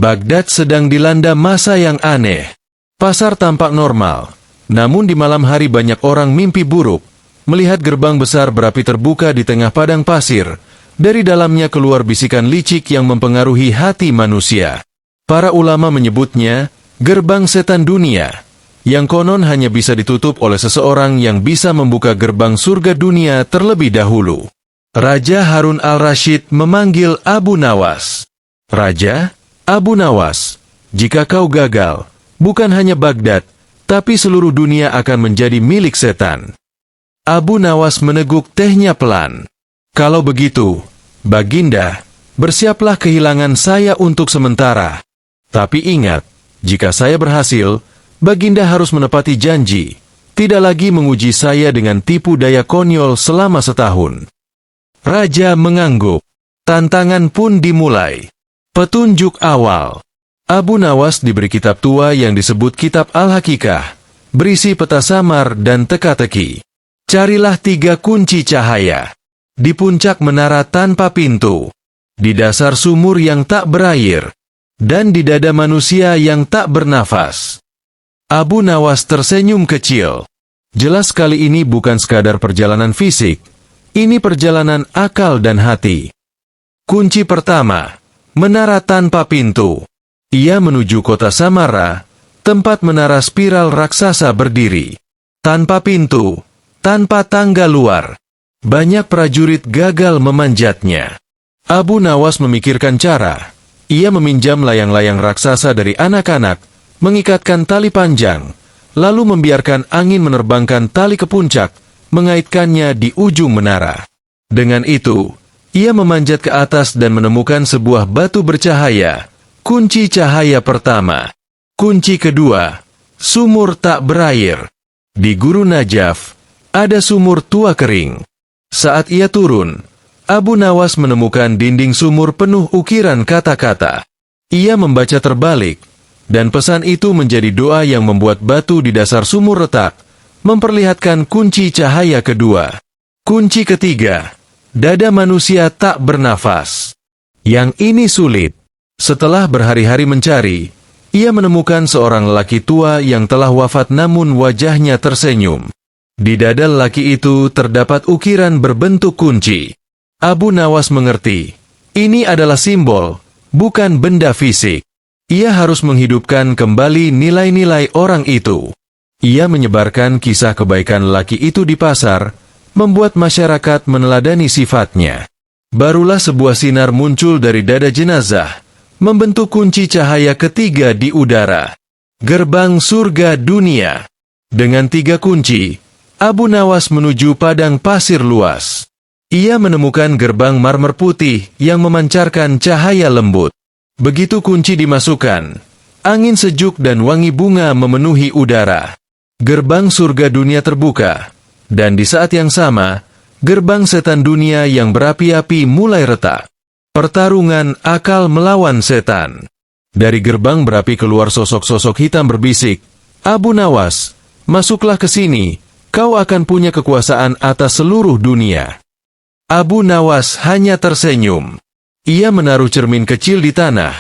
Baghdad sedang dilanda masa yang aneh. Pasar tampak normal, namun di malam hari banyak orang mimpi buruk, melihat gerbang besar berapi terbuka di tengah padang pasir. Dari dalamnya keluar bisikan licik yang mempengaruhi hati manusia. Para ulama menyebutnya gerbang setan dunia, yang konon hanya bisa ditutup oleh seseorang yang bisa membuka gerbang surga dunia terlebih dahulu. Raja Harun al-Rashid memanggil Abu Nawas. Raja, Abu Nawas, jika kau gagal, bukan hanya Baghdad, tapi seluruh dunia akan menjadi milik setan. Abu Nawas meneguk tehnya pelan. Kalau begitu, Baginda, bersiaplah kehilangan saya untuk sementara. Tapi ingat, jika saya berhasil, Baginda harus menepati janji, tidak lagi menguji saya dengan tipu daya konyol selama setahun. Raja mengangguk. Tantangan pun dimulai. Petunjuk awal. Abu Nawas diberi kitab tua yang disebut Kitab Al-Hakikah, berisi peta samar dan teka-teki. Carilah 3 kunci cahaya. Di puncak menara tanpa pintu, di dasar sumur yang tak berair, dan di dada manusia yang tak bernafas. Abu Nawas tersenyum kecil. Jelas kali ini bukan sekadar perjalanan fisik, ini perjalanan akal dan hati. Kunci pertama, menara tanpa pintu. Ia menuju kota Samara, tempat menara spiral raksasa berdiri. Tanpa pintu, tanpa tangga luar. Banyak prajurit gagal memanjatnya. Abu Nawas memikirkan cara. Ia meminjam layang-layang raksasa dari anak-anak, mengikatkan tali panjang, lalu membiarkan angin menerbangkan tali ke puncak, mengaitkannya di ujung menara. Dengan itu, ia memanjat ke atas dan menemukan sebuah batu bercahaya. Kunci cahaya pertama. Kunci kedua, sumur tak berair. Di Guru Najaf, ada sumur tua kering. Saat ia turun, Abu Nawas menemukan dinding sumur penuh ukiran kata-kata. Ia membaca terbalik, dan pesan itu menjadi doa yang membuat batu di dasar sumur retak, memperlihatkan kunci cahaya kedua. Kunci ketiga, dada manusia tak bernafas. Yang ini sulit. Setelah berhari-hari mencari, ia menemukan seorang lelaki tua yang telah wafat namun wajahnya tersenyum. Di dada lelaki itu terdapat ukiran berbentuk kunci. Abu Nawas mengerti, ini adalah simbol, bukan benda fisik. Ia harus menghidupkan kembali nilai-nilai orang itu. Ia menyebarkan kisah kebaikan lelaki itu di pasar, membuat masyarakat meneladani sifatnya. Barulah sebuah sinar muncul dari dada jenazah, membentuk kunci cahaya ketiga di udara. Gerbang surga dunia. Dengan 3 kunci, Abu Nawas menuju padang pasir luas. Ia menemukan gerbang marmer putih yang memancarkan cahaya lembut. Begitu kunci dimasukkan, angin sejuk dan wangi bunga memenuhi udara. Gerbang surga dunia terbuka, dan di saat yang sama, gerbang setan dunia yang berapi-api mulai retak. Pertarungan akal melawan setan. Dari gerbang berapi keluar sosok-sosok hitam berbisik, Abu Nawas, masuklah ke sini, kau akan punya kekuasaan atas seluruh dunia. Abu Nawas hanya tersenyum. Ia menaruh cermin kecil di tanah,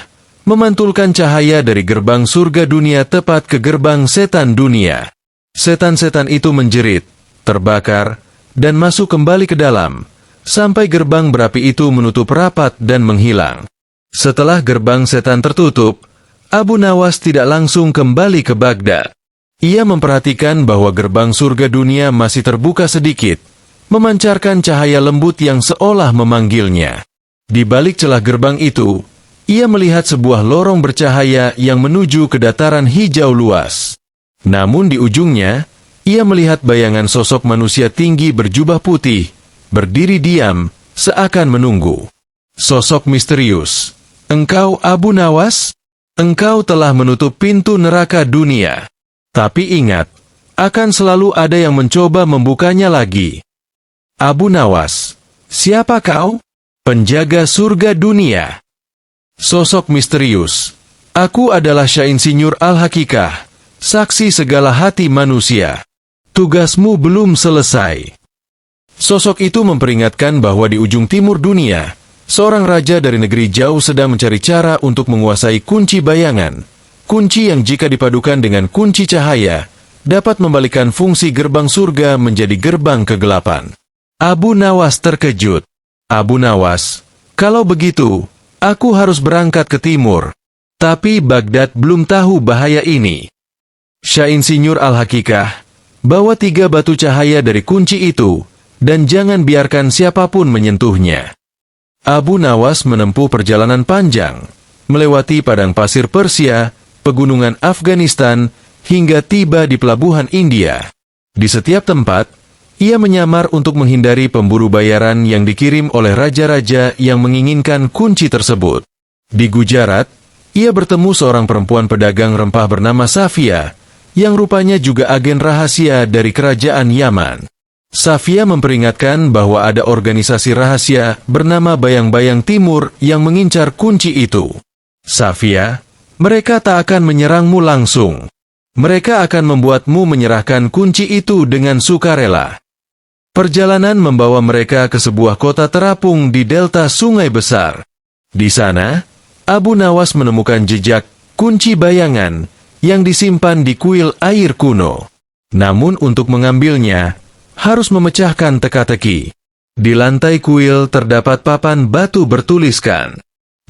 memantulkan cahaya dari gerbang surga dunia tepat ke gerbang setan dunia. Setan-setan itu menjerit, terbakar, dan masuk kembali ke dalam, sampai gerbang berapi itu menutup rapat dan menghilang. Setelah gerbang setan tertutup, Abu Nawas tidak langsung kembali ke Baghdad. Ia memperhatikan bahwa gerbang surga dunia masih terbuka sedikit, memancarkan cahaya lembut yang seolah memanggilnya. Di balik celah gerbang itu, ia melihat sebuah lorong bercahaya yang menuju ke dataran hijau luas. Namun di ujungnya, ia melihat bayangan sosok manusia tinggi berjubah putih, berdiri diam, seakan menunggu. Sosok misterius. Engkau Abu Nawas? Engkau telah menutup pintu neraka dunia. Tapi ingat, akan selalu ada yang mencoba membukanya lagi. Abu Nawas, siapa kau? Penjaga surga dunia. Sosok misterius. Aku adalah Syah Insinyur Al-Hakikah, saksi segala hati manusia. Tugasmu belum selesai. Sosok itu memperingatkan bahwa di ujung timur dunia, Seorang raja dari negeri jauh sedang mencari cara untuk menguasai kunci bayangan. Kunci yang jika dipadukan dengan kunci cahaya, dapat membalikan fungsi gerbang surga menjadi gerbang kegelapan. Abu Nawas terkejut. Abu Nawas, kalau begitu, aku harus berangkat ke timur. Tapi Baghdad belum tahu bahaya ini. Syah Insinyur Al-Hakikah, bawa 3 batu cahaya dari kunci itu, dan jangan biarkan siapapun menyentuhnya. Abu Nawas menempuh perjalanan panjang, melewati padang pasir Persia, pegunungan Afghanistan, hingga tiba di pelabuhan India. Di setiap tempat, ia menyamar untuk menghindari pemburu bayaran yang dikirim oleh raja-raja yang menginginkan kunci tersebut. Di Gujarat, ia bertemu seorang perempuan pedagang rempah bernama Safia, yang rupanya juga agen rahasia dari kerajaan Yaman. Safia memperingatkan bahwa ada organisasi rahasia bernama Bayang-Bayang Timur yang mengincar kunci itu. Safia, mereka tak akan menyerangmu langsung. Mereka akan membuatmu menyerahkan kunci itu dengan sukarela. Perjalanan membawa mereka ke sebuah kota terapung di delta sungai besar. Di sana, Abu Nawas menemukan jejak kunci bayangan yang disimpan di kuil air kuno. Namun untuk mengambilnya, harus memecahkan teka-teki. Di lantai kuil terdapat papan batu bertuliskan,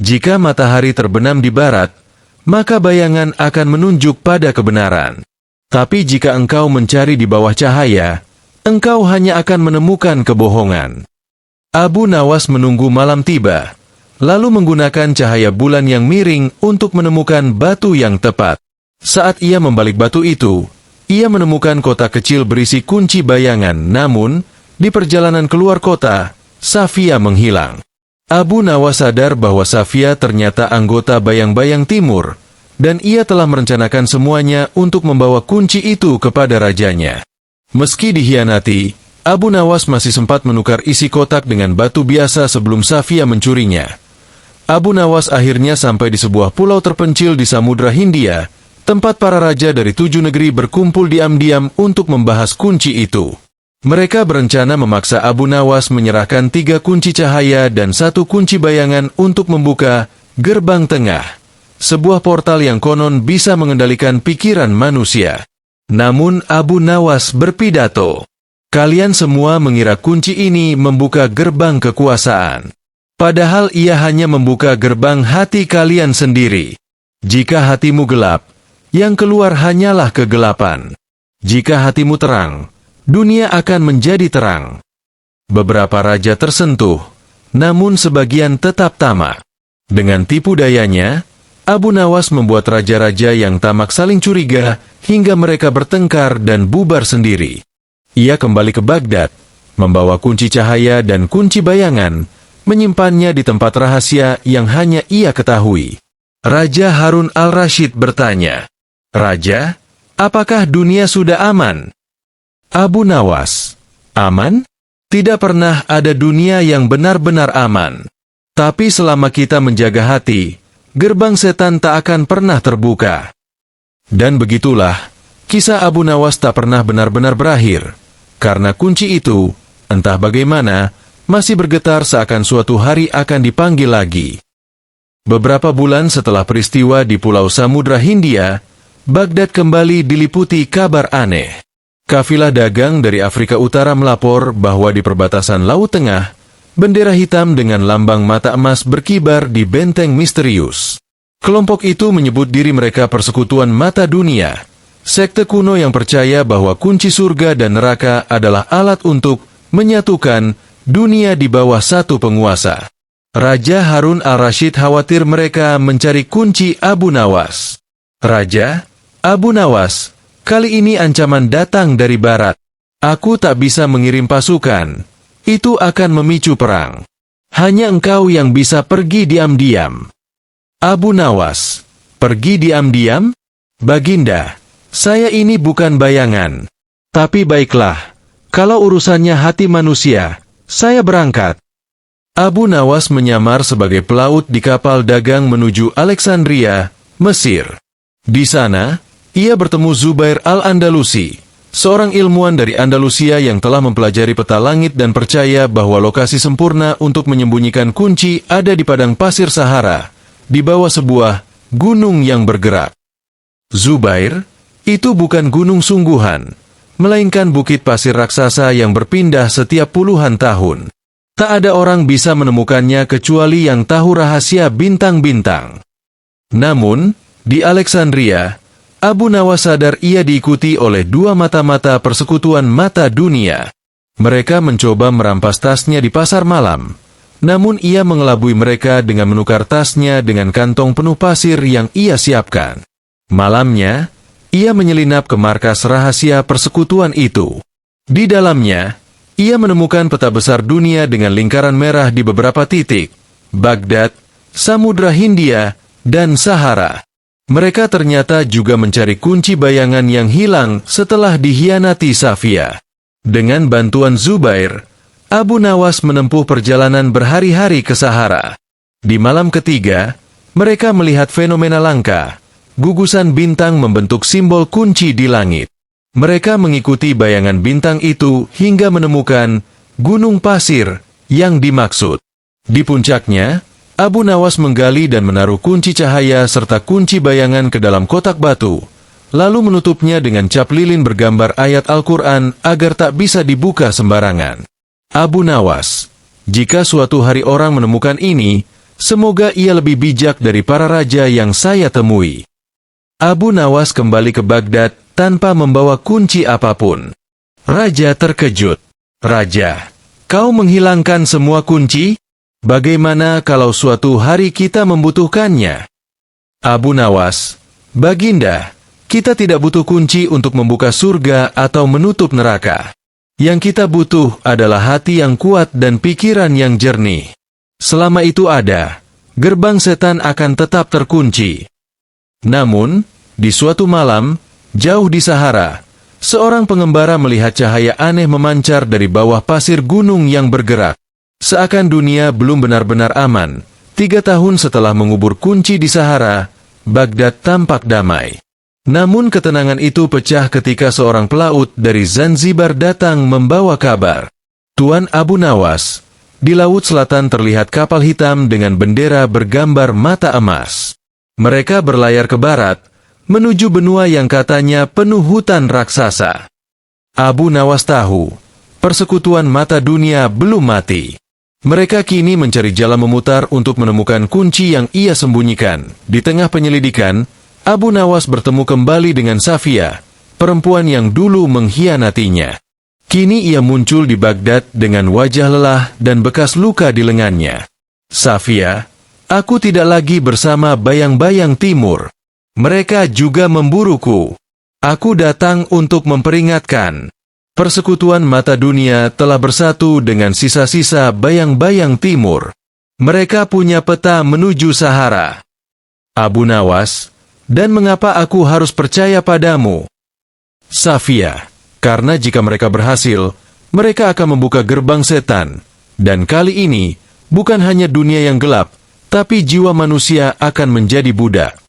"Jika matahari terbenam di barat, maka bayangan akan menunjuk pada kebenaran. Tapi jika engkau mencari di bawah cahaya, engkau hanya akan menemukan kebohongan." Abu Nawas menunggu malam tiba, lalu menggunakan cahaya bulan yang miring untuk menemukan batu yang tepat. Saat ia membalik batu itu, ia menemukan kotak kecil berisi kunci bayangan, namun, di perjalanan keluar kota, Safia menghilang. Abu Nawas sadar bahwa Safia ternyata anggota Bayang-Bayang Timur, dan ia telah merencanakan semuanya untuk membawa kunci itu kepada rajanya. Meski dikhianati, Abu Nawas masih sempat menukar isi kotak dengan batu biasa sebelum Safia mencurinya. Abu Nawas akhirnya sampai di sebuah pulau terpencil di Samudra Hindia, tempat para raja dari 7 negeri berkumpul diam-diam untuk membahas kunci itu. Mereka berencana memaksa Abu Nawas menyerahkan 3 kunci cahaya dan 1 kunci bayangan untuk membuka gerbang tengah, sebuah portal yang konon bisa mengendalikan pikiran manusia. Namun Abu Nawas berpidato, "Kalian semua mengira kunci ini membuka gerbang kekuasaan. Padahal ia hanya membuka gerbang hati kalian sendiri. Jika hatimu gelap, yang keluar hanyalah kegelapan. Jika hatimu terang, dunia akan menjadi terang." Beberapa raja tersentuh, namun sebagian tetap tamak. Dengan tipu dayanya, Abu Nawas membuat raja-raja yang tamak saling curiga hingga mereka bertengkar dan bubar sendiri. Ia kembali ke Baghdad, membawa kunci cahaya dan kunci bayangan, menyimpannya di tempat rahasia yang hanya ia ketahui. Raja Harun al-Rashid bertanya, "Raja, apakah dunia sudah aman?" Abu Nawas, "Aman? Tidak pernah ada dunia yang benar-benar aman. Tapi selama kita menjaga hati, gerbang setan tak akan pernah terbuka." Dan begitulah, kisah Abu Nawas tak pernah benar-benar berakhir, karena kunci itu, entah bagaimana, masih bergetar seakan suatu hari akan dipanggil lagi. Beberapa bulan setelah peristiwa di Pulau Samudra Hindia, Baghdad kembali diliputi kabar aneh. Kafilah dagang dari Afrika Utara melapor bahwa di perbatasan Laut Tengah, bendera hitam dengan lambang mata emas berkibar di benteng misterius. Kelompok itu menyebut diri mereka Persekutuan Mata Dunia, sekte kuno yang percaya bahwa kunci surga dan neraka adalah alat untuk menyatukan dunia di bawah satu penguasa. Raja Harun al-Rashid khawatir mereka mencari kunci Abu Nawas. "Raja, Abu Nawas, kali ini ancaman datang dari barat. Aku tak bisa mengirim pasukan. Itu akan memicu perang. Hanya engkau yang bisa pergi diam-diam." Abu Nawas, "Pergi diam-diam? Baginda, saya ini bukan bayangan. Tapi baiklah, kalau urusannya hati manusia, saya berangkat." Abu Nawas menyamar sebagai pelaut di kapal dagang menuju Alexandria, Mesir. Di sana, ia bertemu Zubair al-Andalusi, seorang ilmuwan dari Andalusia yang telah mempelajari peta langit dan percaya bahwa lokasi sempurna untuk menyembunyikan kunci ada di padang pasir Sahara, di bawah sebuah gunung yang bergerak. Zubair, itu bukan gunung sungguhan, melainkan bukit pasir raksasa yang berpindah setiap puluhan tahun. Tak ada orang bisa menemukannya kecuali yang tahu rahasia bintang-bintang. Namun, di Alexandria, Abu Nawas sadar ia diikuti oleh dua mata-mata persekutuan mata dunia. Mereka mencoba merampas tasnya di pasar malam, namun ia mengelabui mereka dengan menukar tasnya dengan kantong penuh pasir yang ia siapkan. Malamnya, ia menyelinap ke markas rahasia persekutuan itu. Di dalamnya, ia menemukan peta besar dunia dengan lingkaran merah di beberapa titik, Baghdad, Samudra Hindia, dan Sahara. Mereka ternyata juga mencari kunci bayangan yang hilang setelah dikhianati Safia. Dengan bantuan Zubair, Abu Nawas menempuh perjalanan berhari-hari ke Sahara. Di malam ketiga, mereka melihat fenomena langka. Gugusan bintang membentuk simbol kunci di langit. Mereka mengikuti bayangan bintang itu hingga menemukan gunung pasir yang dimaksud. Di puncaknya, Abu Nawas menggali dan menaruh kunci cahaya serta kunci bayangan ke dalam kotak batu, lalu menutupnya dengan cap lilin bergambar ayat Al-Quran agar tak bisa dibuka sembarangan. Abu Nawas, jika suatu hari orang menemukan ini, semoga ia lebih bijak dari para raja yang saya temui. Abu Nawas kembali ke Baghdad tanpa membawa kunci apapun. Raja terkejut. Raja, kau menghilangkan semua kunci? Bagaimana kalau suatu hari kita membutuhkannya? Abu Nawas, Baginda, kita tidak butuh kunci untuk membuka surga atau menutup neraka. Yang kita butuh adalah hati yang kuat dan pikiran yang jernih. Selama itu ada, gerbang setan akan tetap terkunci. Namun, di suatu malam, jauh di Sahara, seorang pengembara melihat cahaya aneh memancar dari bawah pasir gunung yang bergerak. Seakan dunia belum benar-benar aman, 3 tahun setelah mengubur kunci di Sahara, Baghdad tampak damai. Namun ketenangan itu pecah ketika seorang pelaut dari Zanzibar datang membawa kabar. Tuan Abu Nawas, di Laut Selatan terlihat kapal hitam dengan bendera bergambar mata emas. Mereka berlayar ke barat, menuju benua yang katanya penuh hutan raksasa. Abu Nawas tahu, persekutuan mata dunia belum mati. Mereka kini mencari jalan memutar untuk menemukan kunci yang ia sembunyikan. Di tengah penyelidikan, Abu Nawas bertemu kembali dengan Safia, perempuan yang dulu mengkhianatinya. Kini ia muncul di Baghdad dengan wajah lelah dan bekas luka di lengannya. Safia, aku tidak lagi bersama bayang-bayang timur. Mereka juga memburuku. Aku datang untuk memperingatkan. Persekutuan mata dunia telah bersatu dengan sisa-sisa bayang-bayang timur. Mereka punya peta menuju Sahara. Abu Nawas, dan mengapa aku harus percaya padamu? Safia, karena jika mereka berhasil, mereka akan membuka gerbang setan. Dan kali ini, bukan hanya dunia yang gelap, tapi jiwa manusia akan menjadi budak.